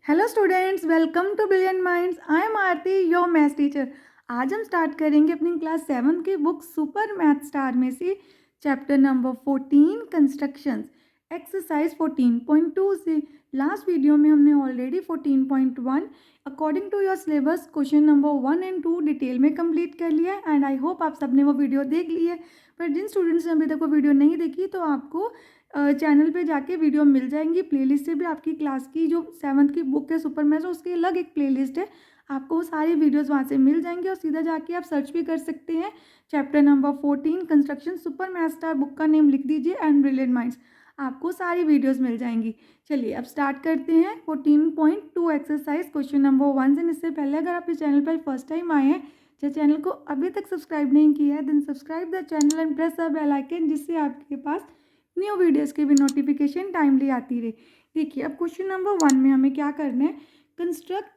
Hello students, welcome to brilliant minds. I am Aarti, your maths teacher. आज हम start करेंगे अपनी क्लास 7 की बुक सुपर मैथ स्टार में से चैप्टर नंबर 14 कंस्ट्रक्शंस, एक्सरसाइज 14.2 से। लास्ट वीडियो में हमने already 14.1 according to your syllabus question number 1 and 2 detail में कंप्लीट कर लिया है एंड आई होप आप सबने वो वीडियो देख ली है। पर जिन स्टूडेंट्स ने अभी तक वो वीडियो नहीं देखी तो आपको चैनल पे जाके वीडियो मिल जाएंगी। प्लेलिस्ट से भी आपकी क्लास की जो 7th की बुक है सुपर मैथ्स, उसकी अलग एक प्लेलिस्ट है, आपको वो सारी वीडियोस वहाँ से मिल जाएंगी और सीधा जाके आप सर्च भी कर सकते हैं chapter number 14 construction super math star. Book का नेम लिख दीजिए एंड ब्रिलियंट माइंड्स, आपको सारी वीडियोस मिल जाएंगी। चलिए अब स्टार्ट करते हैं 14.2 एक्सरसाइज क्वेश्चन नंबर 1 से। इससे पहले अगर आप इस चैनल पर फर्स्ट टाइम आए हैं, जो चैनल को अभी तक सब्सक्राइब नहीं किया है, then subscribe the channel and press the bell icon, जिससे आपके पास न्यू वीडियोस की भी नोटिफिकेशन टाइमली आती रहे। देखिए अब क्वेश्चन नंबर 1 में हमें क्या करना है, construct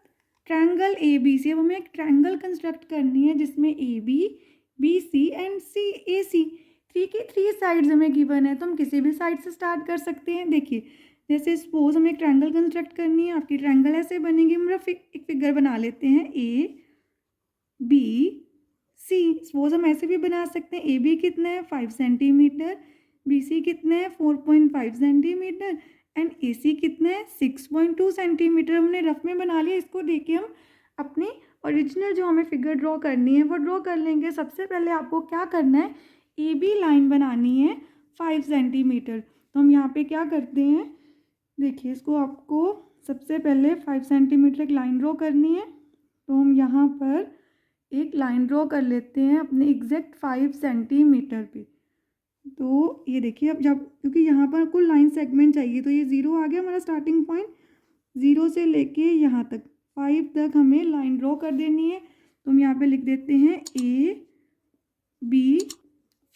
triangle A B C. अब हमें एक ट्रायंगल कंस्ट्रक्ट करनी है जिसमें A B, B C and C A C की 3 साइड्स हमें गिवन है, तो हम किसी भी साइड से स्टार्ट कर सकते हैं। देखिए जैसे सपोज हमें एक ट्रायंगल कंस्ट्रक्ट करनी है, आपकी ट्रायंगल ऐसे बनेगी। हम एक फिगर बना लेते हैं ए बी सी। सपोज हम ऐसे भी बना सकते हैं, ए बी कितना है 5 सेंटीमीटर, बी सी कितना है 4.5 सेंटीमीटर एंड ए सी कितना है 6.2 सेंटीमीटर। हमने रफ में बना लिया। इसको देखिए हम अपनी ओरिजिनल जो हमें फिगर ड्रॉ करनी है वो ड्रॉ कर लेंगे। सबसे पहले आपको क्या करना है, ए बी लाइन बनानी है 5 सेंटीमीटर। तो हम यहाँ पे क्या करते हैं, देखिए इसको आपको सबसे पहले 5 सेंटीमीटर एक लाइन ड्रॉ करनी है। तो हम यहाँ पर एक लाइन ड्रॉ कर लेते हैं अपने एग्जैक्ट 5 सेंटीमीटर पे। तो ये देखिए अब जब, क्योंकि यहाँ पर कुल लाइन सेगमेंट चाहिए, तो ये 0 आ गया हमारा स्टार्टिंग पॉइंट। 0 से लेके यहाँ तक 5 तक हमें लाइन ड्रॉ कर देनी है। तो हम यहाँ पे लिख देते हैं ए बी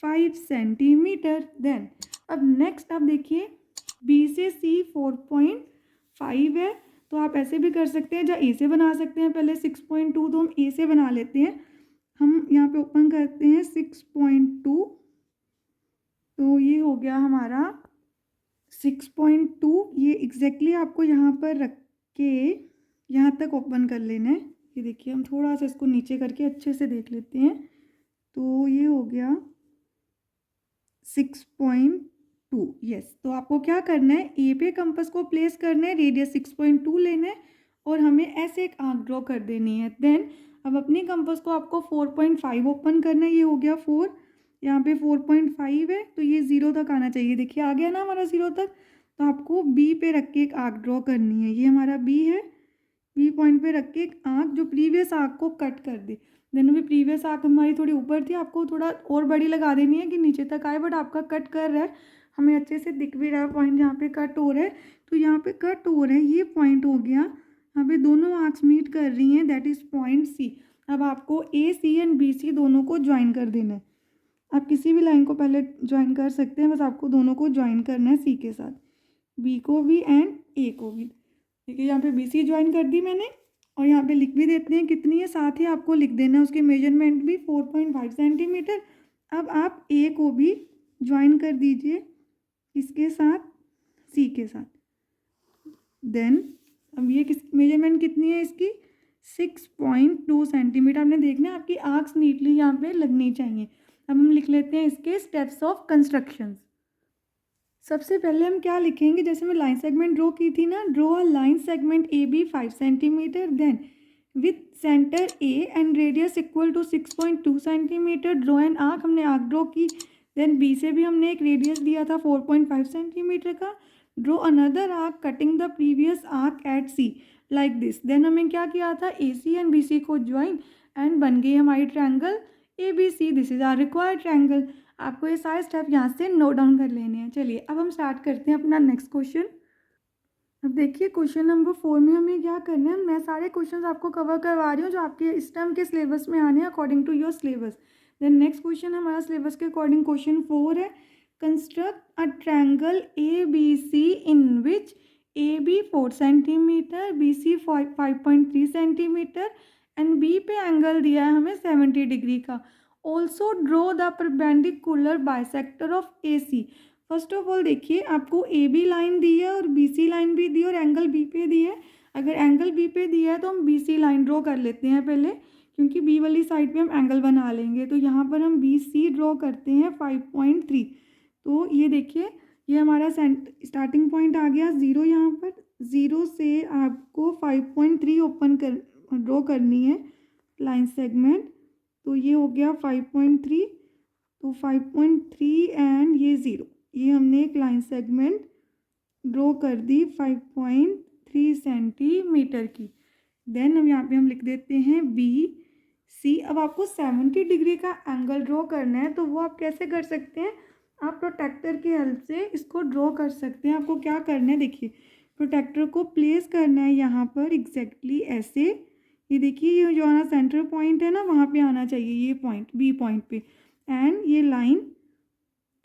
5 सेंटीमीटर। देन अब नेक्स्ट आप देखिए बी से सी 4.5 है, तो आप ऐसे भी कर सकते हैं, जहाँ ए से बना सकते हैं पहले 6.2, तो हम ए से बना लेते हैं। हम यहाँ पे ओपन करते हैं 6.2, तो ये हो गया हमारा 6.2। ये एग्जैक्टली आपको यहाँ पर रख के यहाँ तक ओपन कर लेना है। ये देखिए हम थोड़ा सा इसको नीचे करके अच्छे से देख लेते हैं। तो ये हो गया 6.2। यस, तो आपको क्या करना है, ए पे कंपास को प्लेस करना है, रेडियस 6.2 लेना है और हमें ऐसे एक आर्क ड्रॉ कर देनी है। देन अब अपनी कंपास को आपको 4.5 ओपन करना है। ये हो गया 4, यहाँ पे 4.5 है, तो ये 0 तक आना चाहिए। देखिए आ गया ना हमारा 0 तक। तो आपको बी पे रख के एक आर्क ड्रॉ करनी है। ये हमारा बी है, बी पॉइंट पे रख के एक आर्क जो प्रीवियस आर्क को कट कर दे। देन अभी प्रीवियस आर्क हमारी थोड़ी ऊपर थी, आपको थोड़ा और बड़ी लगा देनी है कि नीचे तक आए, बट आपका कट कर रहा है, हमें अच्छे से दिख भी रहा है पॉइंट जहाँ पे कट हो रहा है। तो यहाँ पे कट हो रहा है, ये पॉइंट हो गया, यहाँ पे दोनों आर्क्स मीट कर रही हैं, दैट इज़ पॉइंट सी। अब आपको ए सी एंड बी सी दोनों को ज्वाइन कर देना है। आप किसी भी लाइन को पहले ज्वाइन कर सकते हैं, बस आपको दोनों को ज्वाइन करना है सी के साथ, बी को भी एंड ए को भी। देखिए यहाँ पे बी सी ज्वाइन कर दी मैंने और यहाँ पे लिख भी देते हैं कितनी है, साथ ही आपको लिख देना है उसकी मेजरमेंट भी 4.5 सेंटीमीटर। अब आप ए को भी ज्वाइन कर दीजिए इसके साथ, सी के साथ। देन अब ये किस मेजरमेंट कितनी है इसकी, 6.2 सेंटीमीटर। आपने देखना है आपकी आर्क्स नीटली यहाँ पे लगनी चाहिए। अब हम लिख लेते हैं इसके स्टेप्स ऑफ कंस्ट्रक्शंस। सबसे पहले हम क्या लिखेंगे, जैसे मैं लाइन सेगमेंट ड्रॉ की थी ना, draw a line segment A B 5 centimetre, then with centre A and radius equal to 6.2 centimetre draw an arc. हमने आर्क ड्रॉ की। देन बी से भी हमने एक रेडियस दिया था 4.5 सेंटीमीटर का। Draw another arc cutting the previous arc at C like this. Then हमें क्या किया था, ए सी एंड बी सी को ज्वाइन एंड बन गई हमारी triangle A B C. This is our required triangle. आपको ये सारे स्टेप यहाँ से नोट डाउन कर लेने हैं। चलिए अब हम स्टार्ट करते हैं अपना नेक्स्ट क्वेश्चन। अब देखिए क्वेश्चन नंबर 4 में हमें क्या करना है, मैं सारे क्वेश्चंस आपको कवर करवा रही हूँ जो आपके इस टर्म के सिलेबस में आने हैं according to your syllabus. Then next question हमारा सिलेबस के अकॉर्डिंग क्वेश्चन 4 है, construct a triangle A B C in which A B 4 centimetre, B C 5.3 centimetre and B पे एंगल दिया है हमें 70 डिग्री का। Also draw the perpendicular bisector of A C. First of all देखिए आपको A B line दी है और B C line भी दी है और एंगल बी पे दी है। अगर एंगल बी पे दिया है तो हम बी सी लाइन ड्रॉ कर लेते हैं पहले, क्योंकि बी वाली साइड पे हम एंगल बना लेंगे। तो यहाँ पर हम बी सी ड्रॉ करते हैं 5.3। तो ये देखिए, ये हमारा स्टार्टिंग पॉइंट आ गया 0। यहाँ पर 0 से आपको 5.3 ओपन कर ड्रॉ करनी है लाइन सेगमेंट। तो ये हो गया 5.3, तो 5.3 एंड ये 0, ये हमने एक लाइन सेगमेंट ड्रॉ कर दी 5.3 सेंटीमीटर की। देन हम यहाँ पे हम लिख देते हैं बी सी। अब आपको 70 डिग्री का एंगल ड्रॉ करना है, तो वो आप कैसे कर सकते हैं? आप प्रोटेक्टर की हेल्प से इसको ड्रॉ कर सकते हैं। आपको क्या करना है, देखिए प्रोटेक्टर को प्लेस करना है यहाँ पर एग्जैक्टली ऐसे। ये देखिए, ये जो हमारा सेंटर पॉइंट है ना, वहाँ पे आना चाहिए ये पॉइंट, बी पॉइंट पे। एंड ये लाइन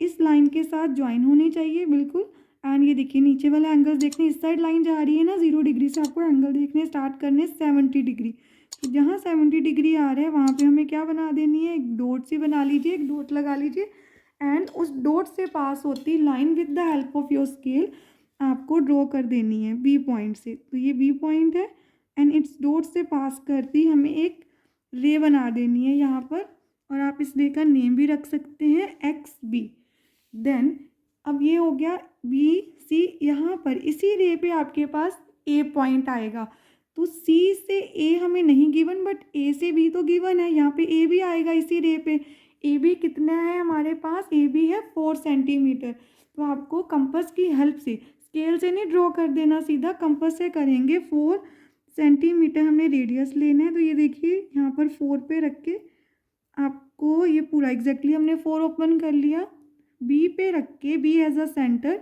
इस लाइन के साथ ज्वाइन होनी चाहिए बिल्कुल। एंड ये देखिए, नीचे वाला एंगल देखने, इस साइड लाइन जा रही है ना 0 डिग्री से, आपको एंगल देखने स्टार्ट करने 70 डिग्री। तो जहाँ 70 डिग्री आ रहा है वहाँ पे हमें क्या बना देनी है, एक डॉट सी बना लीजिए, एक डॉट लगा लीजिए। एंड उस डॉट से पास होती line with the help of your scale आपको ड्रॉ कर देनी है बी पॉइंट से। तो ये बी पॉइंट है एंड इट्स डॉट से पास करती हमें एक रे बना देनी है यहाँ पर, और आप इस रे का नेम भी रख सकते हैं एक्स बी। देन अब ये हो गया बी सी। यहाँ पर इसी रे पे आपके पास ए पॉइंट आएगा। तो सी से ए हमें नहीं गिवन, बट ए से बी तो गिवन है। यहाँ पे ए भी आएगा इसी रे पे। ए बी कितना है हमारे पास, ए बी है 4 सेंटीमीटर। तो आपको कंपास की हेल्प से, स्केल से नहीं ड्रॉ कर देना, सीधा कंपास से करेंगे। 4 सेंटीमीटर हमने रेडियस लेना है। तो ये देखिए, यहाँ पर 4 पे रख के आपको ये पूरा एग्जैक्टली हमने 4 ओपन कर लिया। बी पे रख के, बी एज अ सेंटर,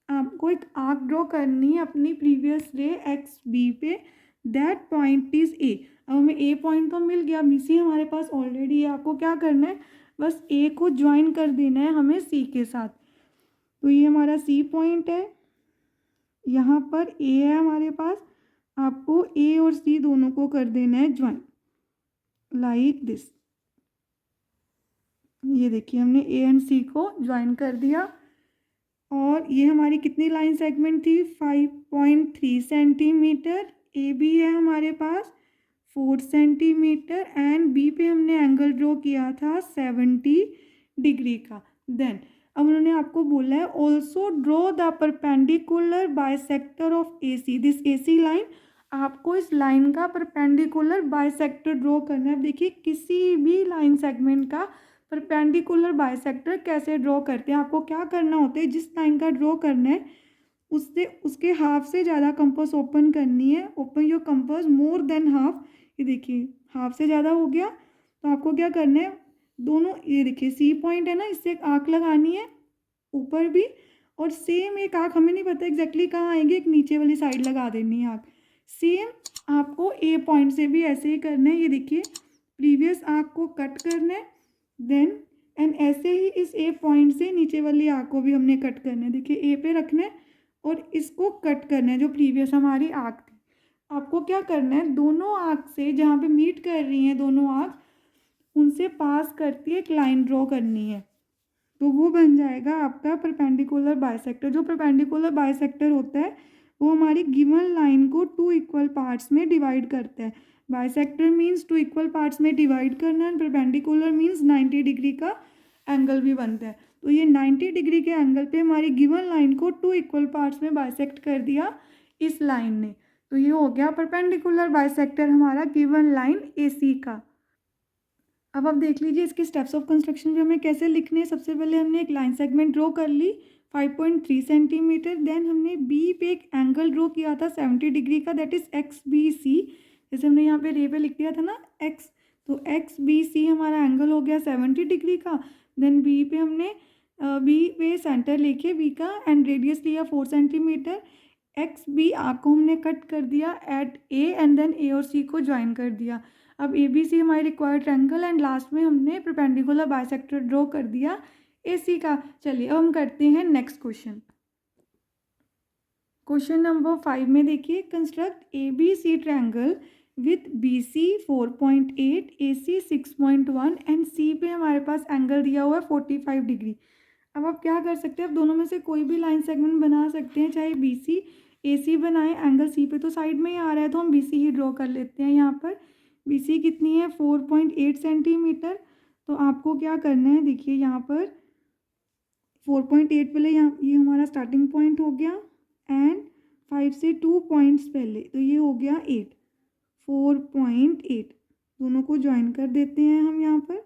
आपको एक आर्क ड्रॉ करनी है अपनी प्रीवियस रे एक्स बी पे। That point is a. अब हमें ए पॉइंट तो मिल गया, बी सी हमारे पास ऑलरेडी है। आपको क्या करना है, बस ए को ज्वाइन कर देना है हमें सी के साथ। तो ये हमारा सी पॉइंट है, यहाँ पर ए है हमारे पास। आपको ए और सी दोनों को कर देना है ज्वाइन लाइक दिस। ये देखिए, हमने ए एंड सी को ज्वाइन कर दिया। और ये हमारी कितनी लाइन सेगमेंट थी, 5.3 सेंटीमीटर। ए बी है हमारे पास 4 सेंटीमीटर एंड बी पे हमने एंगल ड्रॉ किया था 70 डिग्री का। देन अब उन्होंने आपको बोला है also draw the perpendicular bisector of A C. This A C line, आपको इस लाइन का परपेंडिकुलर बाइसेक्टर ड्रॉ करना है। देखिए, किसी भी लाइन सेगमेंट का परपेंडिकुलर बाइसेक्टर कैसे ड्रॉ करते हैं, आपको क्या करना होता है, जिस लाइन का ड्रॉ करना है उससे उसके हाफ से ज़्यादा कंपास ओपन करनी है। Open your compass more than half. ये देखिए, हाफ से ज़्यादा हो गया। तो आपको क्या करना है, दोनों, ये देखिए सी पॉइंट है ना, इससे एक आर्क लगानी है ऊपर भी, और सेम एक आर्क, हमें नहीं पता एग्जैक्टली कहाँ आएंगे, एक नीचे वाली साइड लगा देनी है आर्क। सेम आपको ए पॉइंट से भी ऐसे ही करना है। ये देखिए, प्रीवियस आर्क को कट करना है। देन एंड ऐसे ही इस ए पॉइंट से नीचे वाली आर्क को भी हमने कट करना है। देखिए, ए पे रखना है और इसको कट करना है, जो प्रीवियस हमारी आर्क थी। आपको क्या करना है, दोनों आर्क से जहाँ पे मीट कर रही हैं दोनों आर्क, उनसे पास करती एक लाइन ड्रॉ करनी है। तो वो बन जाएगा आपका परपेंडिकुलर बाइसेक्टर। जो परपेंडिकुलर बाइसेक्टर होता है वो हमारी गिवन लाइन को 2 इक्वल पार्ट्स में डिवाइड करता है। बाइसेक्टर मीन्स 2 इक्वल पार्ट्स में डिवाइड करना, एंड परपेंडिकुलर मीन्स 90 डिग्री का एंगल भी बनता है। तो ये 90 डिग्री के एंगल पे हमारी गिवन लाइन को 2 इक्वल पार्ट्स में बाइसेक्ट कर दिया इस लाइन ने। तो ये हो गया परपेंडिकुलर बाइसेक्टर हमारा गिवन लाइन ए सी का। अब आप देख लीजिए इसके स्टेप्स ऑफ कंस्ट्रक्शन भी हमें कैसे लिखने हैं। सबसे पहले हमने एक लाइन सेगमेंट ड्रॉ कर ली 5.3 सेंटीमीटर। देन हमने बी पे एक एंगल ड्रॉ किया था 70 डिग्री का, that is X B C. जैसे हमने यहाँ पे रे पे लिख दिया था ना एक्स, तो एक्स बी सी हमारा एंगल हो गया 70 डिग्री का। देन बी पे हमने बी पे सेंटर लेके बी का एंड रेडियस लिया 4 सेंटीमीटर। एक्स बी आर्क को हमने कट कर दिया एट ए एंड देन ए और सी को ज्वाइन कर दिया। अब ए बी सी हमारी रिक्वायर्ड ट्रायंगल एंड लास्ट में हमने परपेंडिकुलर बाइसेक्टर ड्रॉ कर दिया ए सी का। चलिए अब हम करते हैं नेक्स्ट क्वेश्चन। क्वेश्चन नंबर 5 में देखिए, construct A B C triangle with B C 4.8, A C 6.1 and C पे हमारे पास एंगल दिया हुआ है 45 डिग्री। अब आप क्या कर सकते हैं, आप दोनों में से कोई भी लाइन सेगमेंट बना सकते हैं, चाहे बी सी ए सी बनाएं, एंगल सी पे तो साइड में ही आ रहा है, तो हम बी सी ही ड्रॉ कर लेते हैं। यहाँ पर बी सी कितनी है 4.8 सेंटीमीटर। तो आपको क्या करना है, देखिए यहाँ पर 4.8 पहले यहाँ ये हमारा स्टार्टिंग पॉइंट हो गया, एंड 5 से 2 पॉइंट्स पहले, तो ये हो गया 8, 4.8 दोनों को ज्वाइन कर देते हैं हम यहाँ पर।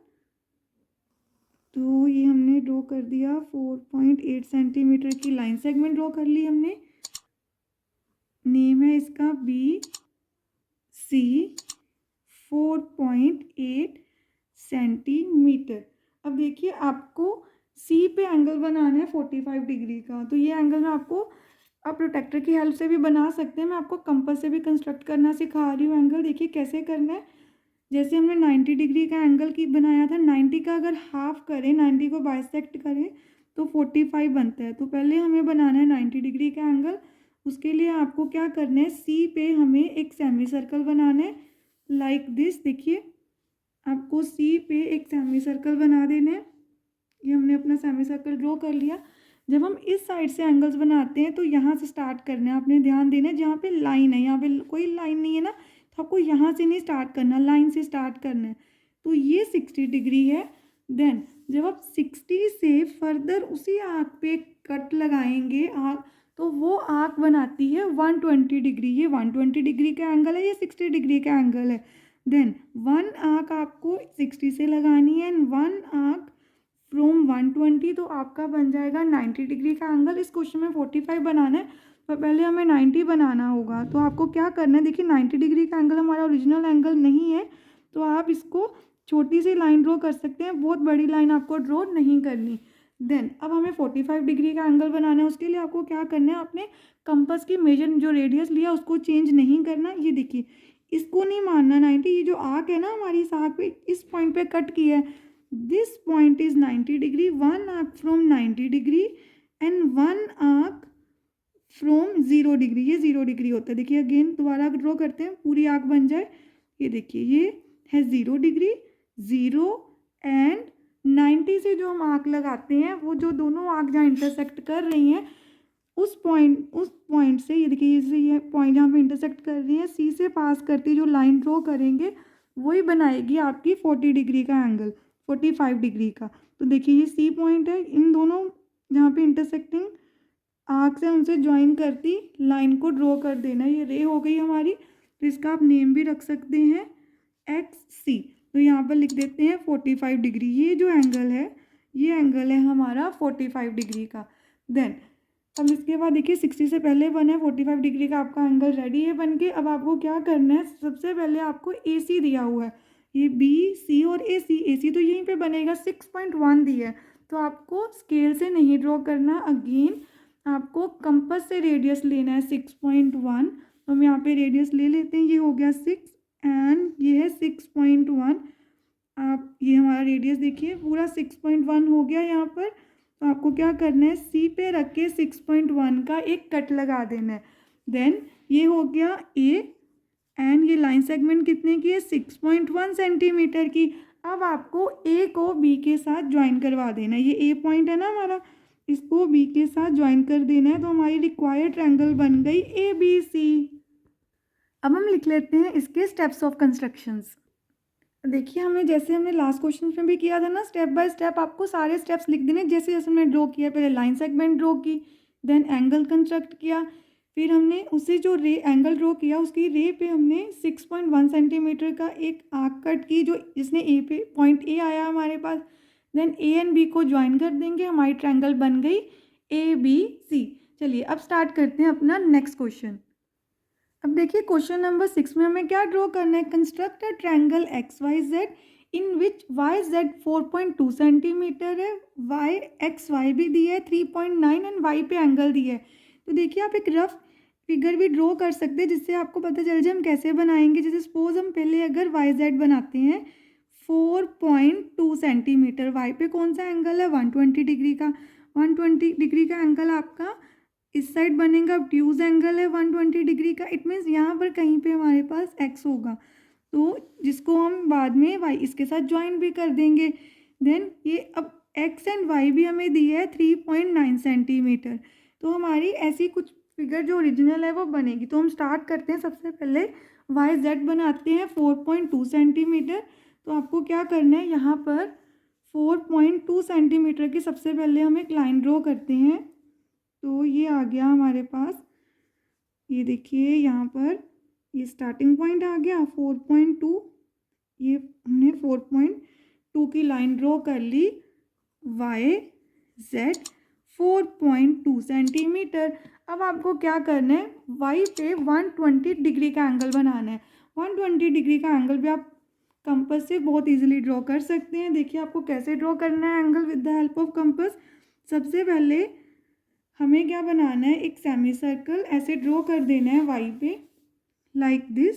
तो ये हमने ड्रॉ कर दिया 4.8 सेंटीमीटर की लाइन सेगमेंट ड्रॉ कर ली हमने। नेम है इसका बी सी 4.8 सेंटीमीटर। अब देखिए आपको सी पे एंगल बनाना है 45 डिग्री का। तो ये एंगल मैं आपको आप प्रोटेक्टर की हेल्प से भी बना सकते हैं, मैं आपको कंपास से भी कंस्ट्रक्ट करना सिखा रही हूँ एंगल। देखिए कैसे करना है, जैसे हमने 90 डिग्री का एंगल की बनाया था, 90 का अगर हाफ करें, 90 को बाइसेक्ट करें तो 45 बनता है। तो पहले हमें बनाना है 90 डिग्री का एंगल। उसके लिए आपको क्या करना है, सी पे हमें एक सेमी सर्कल बनाना है लाइक दिस। देखिए आपको सी पे एक सेमी सर्कल बना देना है। ये हमने अपना सेमी सर्कल ड्रॉ कर लिया। जब हम इस साइड से एंगल्स बनाते हैं तो यहाँ से स्टार्ट करना है, आपने ध्यान देना है जहाँ पे लाइन है, यहाँ पे कोई लाइन नहीं है ना, तो आपको यहाँ से नहीं स्टार्ट करना, लाइन से स्टार्ट करना है। तो ये 60 डिग्री है। देन जब आप 60 से फर्दर उसी आर्क पे कट लगाएंगे आर्क, तो वो आर्क बनाती है 120 डिग्री। ये 120 डिग्री का एंगल है, ये 60 डिग्री का एंगल है। देन वन आर्क आपको 60 से लगानी है, एंड वन आर्क फ्रॉम 120, तो आपका बन जाएगा 90 डिग्री का एंगल। इस क्वेश्चन में 45 बनाना है, तो पहले हमें 90 बनाना होगा। तो आपको क्या करना है, देखिए 90 डिग्री का एंगल हमारा ओरिजिनल एंगल नहीं है, तो आप इसको छोटी सी लाइन ड्रॉ कर सकते हैं, बहुत बड़ी लाइन आपको ड्रॉ नहीं करनी। देन अब हमें 45 डिग्री का एंगल बनाना है। उसके लिए आपको क्या करना है, आपने कंपास की मेजर जो रेडियस लिया उसको चेंज नहीं करना। ये देखिए इसको नहीं मानना 90, ये जो आर्क है ना हमारी इस आर्क पे, इस पॉइंट पे कट किया है, this point is 90 degree, one arc from 90 degree and one arc from 0 degree. ये 0 डिग्री होता है। देखिए अगेन दोबारा ड्रॉ करते हैं, पूरी आर्क बन जाए। ये देखिए ये है 0 डिग्री, 0 एंड 90 से जो हम आर्क लगाते हैं, वो जो दोनों आर्क जहाँ इंटरसेक्ट कर रही हैं उस पॉइंट से, ये देखिए ये पॉइंट जहाँ पे इंटरसेक्ट कर रही है, सी से पास करती जो लाइन ड्रॉ करेंगे वही बनाएगी आपकी 40 डिग्री का एंगल, 45 डिग्री का। तो देखिए ये सी पॉइंट है, इन दोनों जहाँ पे इंटरसेक्टिंग आर्क से उनसे ज्वाइन करती लाइन को ड्रॉ कर देना। ये रे हो गई हमारी, तो इसका आप नेम भी रख सकते हैं एक्स सी। तो यहाँ पर लिख देते हैं 45 डिग्री। ये जो एंगल है, ये एंगल है हमारा 45 डिग्री का। देन अब इसके बाद देखिए 60 से पहले बना है 45 डिग्री का आपका एंगल रेडी है बन के। अब आपको क्या करना है, सबसे पहले आपको ए सी दिया हुआ है, ये बी सी और ए सी तो यहीं पे बनेगा, 6.1 दिया है, तो आपको स्केल से नहीं ड्रॉ करना। अगेन आपको कंपास से रेडियस लेना है 6.1। तो हम यहाँ पे रेडियस ले लेते हैं, ये हो गया 6 एंड ये है 6.1। आप ये हमारा रेडियस देखिए पूरा 6.1 हो गया यहाँ पर। तो आपको क्या करना है, सी पे रख के 6.1 का एक कट लगा देना है। देन ये हो गया ए, एंड ये लाइन सेगमेंट कितने की है, 6.1 सेंटीमीटर की। अब आपको ए को बी के साथ ज्वाइन करवा देना है। ये ए पॉइंट है ना हमारा, इसको बी के साथ ज्वाइन कर देना है। तो हमारी रिक्वायर्ड ट्रायंगल बन गई ए बी सी। अब हम लिख लेते हैं इसके स्टेप्स ऑफ कंस्ट्रक्शंस। देखिए हमें जैसे हमने लास्ट क्वेश्चन में भी किया था ना, स्टेप बाय स्टेप आपको सारे स्टेप्स लिख देने। जैसे जैसे हमने ड्रॉ किया, पहले लाइन सेगमेंट ड्रॉ की, देन एंगल कंस्ट्रक्ट किया, फिर हमने उसे जो रे एंगल ड्रॉ किया उसकी रे पे हमने 6.1 सेंटीमीटर का एक आर्क कट की, जो जिसने ए पे पॉइंट ए आया हमारे पास। देन ए एंड बी को ज्वाइन कर देंगे, हमारी ट्रायंगल बन गई ए बी सी। चलिए अब स्टार्ट करते हैं अपना नेक्स्ट क्वेश्चन। अब देखिए क्वेश्चन नंबर 6 में हमें क्या ड्रॉ करना है, construct a triangle X Y Z in which Y Z 4.2 centimetre है, वाई एक्स वाई भी दिया है 3.9 एंड वाई पे एंगल दिया है। तो देखिए आप एक रफ फिगर भी ड्रॉ कर सकते हैं जिससे आपको पता चल जाए हम कैसे बनाएंगे। जैसे सपोज हम पहले अगर वाई जेड बनाते हैं 4.2 सेंटीमीटर, वाई पे कौन सा एंगल है 120 डिग्री का, 120 डिग्री का एंगल आपका इस साइड बनेगा, ऑब्ट्यूज एंगल है 120 डिग्री का। इट मीन्स यहाँ पर कहीं पे हमारे पास एक्स होगा, तो जिसको हम बाद में वाई इसके साथ ज्वाइन भी कर देंगे। देन ये अब एक्स एंड वाई भी हमें दिया है 3.9 सेंटीमीटर। तो हमारी ऐसी कुछ फिगर जो ओरिजिनल है वो बनेगी। तो हम स्टार्ट करते हैं, सबसे पहले वाई जेड बनाते हैं 4.2 सेंटीमीटर। तो आपको क्या करना है, यहाँ पर 4.2 सेंटीमीटर की सबसे पहले हम एक लाइन ड्रॉ करते हैं। तो ये आ गया हमारे पास, ये देखिए यहाँ पर ये स्टार्टिंग पॉइंट आ गया 4.2। ये हमने 4.2 की लाइन ड्रॉ कर ली। Y Z 4.2 centimetre. अब आपको क्या करना है, वाई पे 120 डिग्री का एंगल बनाना है। 120 डिग्री का एंगल भी आप कंपास से बहुत इजीली ड्रॉ कर सकते हैं। देखिए आपको कैसे ड्रॉ करना है angle with the help of compass. सबसे पहले हमें क्या बनाना है, एक सेमी सर्कल ऐसे ड्रॉ कर देना है वाई पे, लाइक दिस।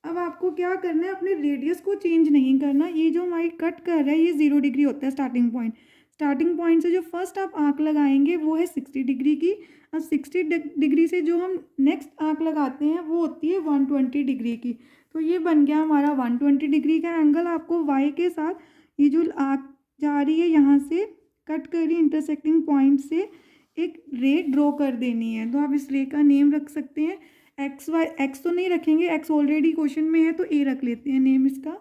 अब आपको क्या करना है, अपने रेडियस को चेंज नहीं करना। ये जो हमारी कट कर रहा है ये 0 डिग्री होता है स्टार्टिंग पॉइंट। स्टार्टिंग पॉइंट से जो फर्स्ट आप आर्क लगाएंगे वो है 60 डिग्री की। अब 60 डिग्री से जो हम नेक्स्ट आर्क लगाते हैं वो होती है 120 डिग्री की। तो ये बन गया हमारा 120 डिग्री का एंगल। आपको वाई के साथ ये जो आर्क जा रही है यहाँ से कट करी इंटरसेक्टिंग पॉइंट से एक रे ड्रॉ कर देनी है। तो आप इस रे का नेम रख सकते हैं एक्स तो नहीं रखेंगे, एक्स ऑलरेडी क्वेश्चन में है तो ए रख लेते हैं नेम इसका,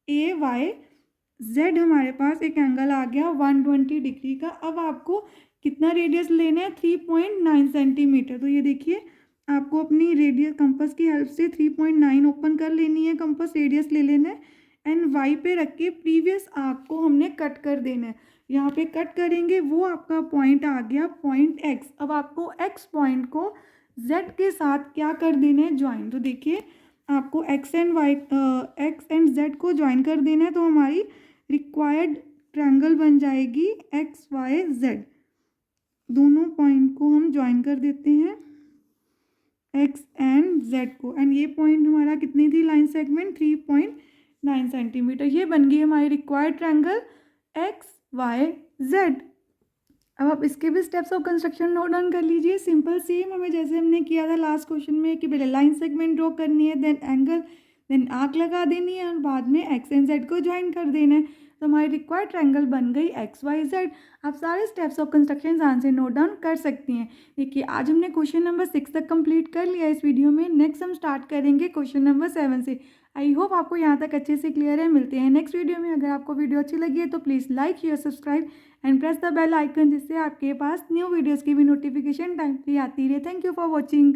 ए वाई जेड। हमारे पास एक एंगल आ गया 120 डिग्री का। अब आपको कितना रेडियस लेना है, 3.9 सेंटीमीटर। तो ये देखिए आपको अपनी रेडियस कंपास की हेल्प से 3.9 ओपन कर लेनी है, कंपास रेडियस ले लेना है एंड वाई पे रख के प्रीवियस आर्क को हमने कट कर देना है। यहाँ पे कट करेंगे, वो आपका पॉइंट आ गया पॉइंट एक्स। अब आपको एक्स पॉइंट को जेड के साथ क्या कर देना है, ज्वाइन। तो देखिए आपको एक्स एंड जेड को ज्वाइन कर देना है। तो हमारी रिक्वायर्ड ट्रायंगल बन जाएगी एक्स वाई जेड। दोनों पॉइंट को हम ज्वाइन कर देते हैं, एक्स एंड जेड को। एंड ये पॉइंट हमारा कितनी थी लाइन सेगमेंट, 3.9 सेंटीमीटर। ये बन गई हमारी required triangle X Y Z. अब आप इसके भी steps of construction note down कर लीजिए। सिंपल सेम हमें जैसे हमने किया था लास्ट क्वेश्चन में कि पहले लाइन सेगमेंट ड्रॉ करनी है, देन एंगल, देन आर्क लगा देनी है और बाद में एक्स एंड जेड को ज्वाइन कर देना है। तो हमारी रिक्वायर्ड ट्रायंगल बन गई एक्स वाई जेड। आप सारे स्टेप्स ऑफ कंस्ट्रक्शन ध्यान से नोट डाउन कर सकती हैं। देखिए आज हमने क्वेश्चन नंबर 6 तक कंप्लीट कर लिया इस वीडियो में। नेक्स्ट हम स्टार्ट करेंगे क्वेश्चन नंबर 7 से। आई होप आपको यहाँ तक अच्छे से क्लियर है। मिलते हैं नेक्स्ट वीडियो में। अगर आपको वीडियो अच्छी लगी है तो please like share subscribe and press the bell icon, जिससे आपके पास न्यू वीडियोज़ की भी नोटिफिकेशन टाइम पे आती रहे। Thank you for watching.